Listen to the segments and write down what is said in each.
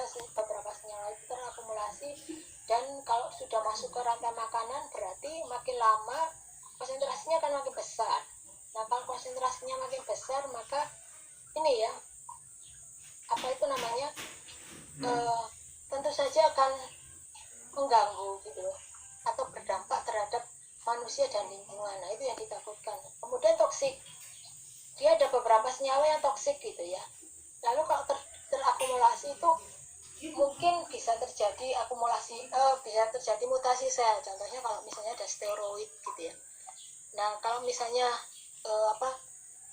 bisa beberapa senyawa itu terakumulasi, dan kalau sudah masuk ke rantai makanan berarti makin lama konsentrasinya akan makin besar. Nah, kalau konsentrasinya makin besar, maka ini ya, apa itu namanya, tentu saja akan mengganggu gitu loh, atau berdampak terhadap manusia dan lingkungan. Nah, itu yang ditakutkan. Kemudian toksik, dia ada beberapa senyawa yang toksik gitu ya. Lalu kalau terakumulasi itu mungkin bisa terjadi akumulasi, bisa terjadi mutasi sel. Contohnya kalau misalnya ada steroid gitu ya. Nah, kalau misalnya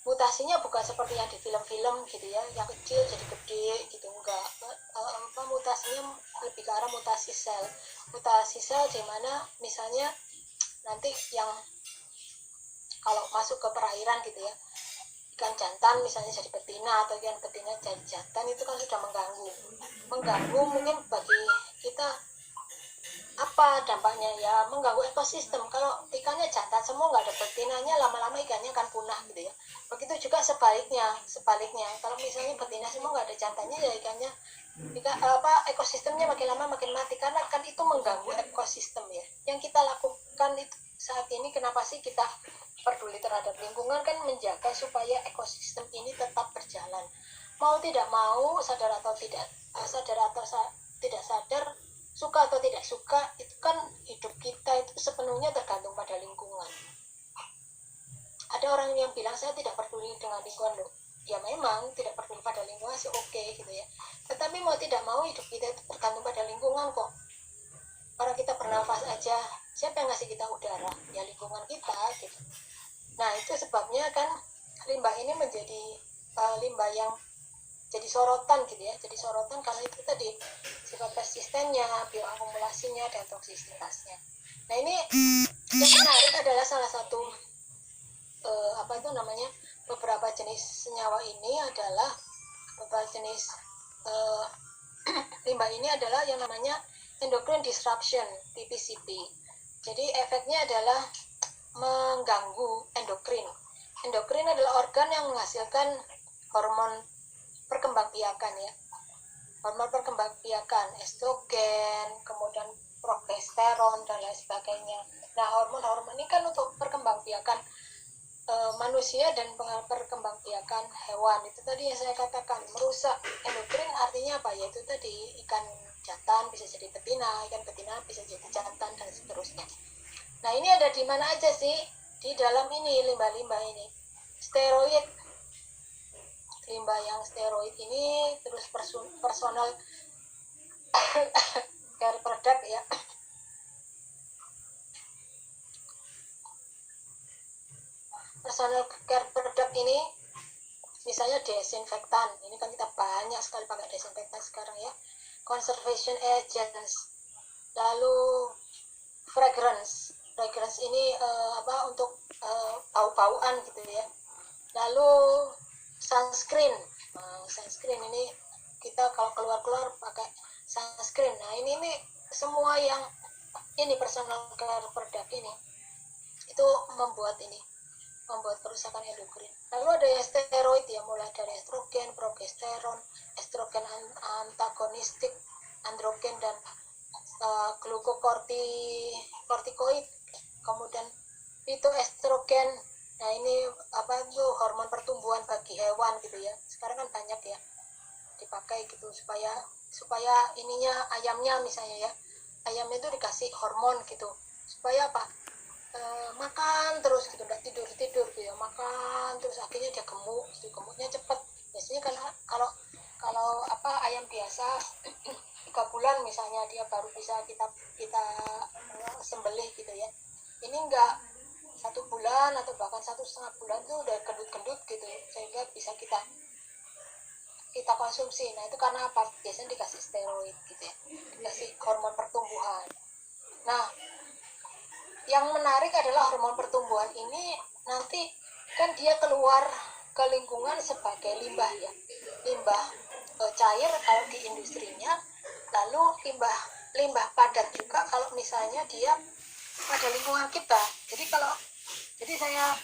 mutasinya bukan seperti yang di film-film gitu ya, yang kecil jadi gede gitu, enggak. Mutasinya lebih ke arah mutasi sel di mana misalnya nanti yang kalau masuk ke perairan gitu ya, ikan jantan misalnya jadi betina, atau ikan betina jadi jantan, itu kan sudah mengganggu mungkin bagi kita. Apa dampaknya ya? Mengganggu ekosistem. Kalau ikannya jantan semua, nggak ada betinanya, lama-lama ikannya akan punah gitu ya. Begitu juga sebaliknya, kalau misalnya betina semua, nggak ada jantannya, ya ikannya ekosistemnya makin lama makin mati, karena kan itu mengganggu ekosistem ya. Yang kita lakukan itu saat ini, kenapa sih kita peduli terhadap lingkungan, kan menjaga supaya ekosistem ini tetap berjalan. Mau tidak mau, sadar atau tidak sadar, suka atau tidak suka, itu kan hidup kita itu sepenuhnya tergantung pada lingkungan. Ada orang yang bilang saya tidak peduli dengan lingkungan loh. Ya memang tidak peduli pada lingkungan sih oke gitu ya. Tetapi mau tidak mau hidup kita itu tergantung pada lingkungan kok. Orang kita bernafas aja, siapa yang ngasih kita udara? Ya lingkungan kita gitu. Nah, itu sebabnya kan limbah ini menjadi limbah yang jadi sorotan gitu ya, jadi sorotan karena itu tadi sifat persistennya, bioakumulasinya, dan toksisitasnya. Nah, ini yang menarik adalah salah satu beberapa jenis senyawa ini adalah beberapa jenis limbah ini adalah yang namanya endocrine disruption, TPCP. Jadi efeknya adalah mengganggu endokrin. Endokrin adalah organ yang menghasilkan hormon perkembangbiakan ya. Hormon perkembangbiakan, estrogen, kemudian progesteron, dan lain sebagainya. Nah, hormon-hormon ini kan untuk perkembangbiakan manusia dan perkembangbiakan hewan. Itu tadi yang saya katakan, merusak endokrin artinya apa? Yaitu tadi ikan jantan bisa jadi betina, ikan betina bisa jadi jantan, dan seterusnya. Nah, ini ada di mana aja sih? Di dalam ini, limbah-limbah ini. Steroid, limbah yang steroid ini, terus personal care product ya. Personal care product ini misalnya desinfektan. Ini kan kita banyak sekali pakai desinfektan sekarang ya. Conservation agents. Lalu fragrance ini untuk bau-bauan gitu ya. Lalu sunscreen ini kita kalau keluar pakai sunscreen. Nah, ini semua yang ini personal care product ini itu membuat kerusakan endokrin. Lalu ada yang steroid ya, mulai dari estrogen, progesteron, estrogen antagonistik, androgen, dan glukokortikoid, kemudian fitoestrogen. Nah, ini hormon pertumbuhan bagi hewan gitu ya. Sekarang kan banyak ya dipakai gitu supaya ininya, ayamnya misalnya ya, ayamnya itu dikasih hormon gitu supaya apa? Makan terus gitu, nggak tidur gitu ya, makan terus akhirnya dia gemuk gitu, gemuknya cepet. Biasanya kan kalau ayam biasa 3 bulan misalnya dia baru bisa kita sembelih gitu ya. Ini enggak, 1 bulan atau bahkan 1,5 bulan itu udah gendut-gendut gitu, sehingga bisa kita konsumsi. Nah, itu karena apa? Biasanya dikasih steroid gitu ya, dikasih hormon pertumbuhan. Nah, yang menarik adalah hormon pertumbuhan ini nanti kan dia keluar ke lingkungan sebagai limbah ya, limbah cair kalau di industrinya, lalu limbah padat juga kalau misalnya dia pada lingkungan kita. Jadi saya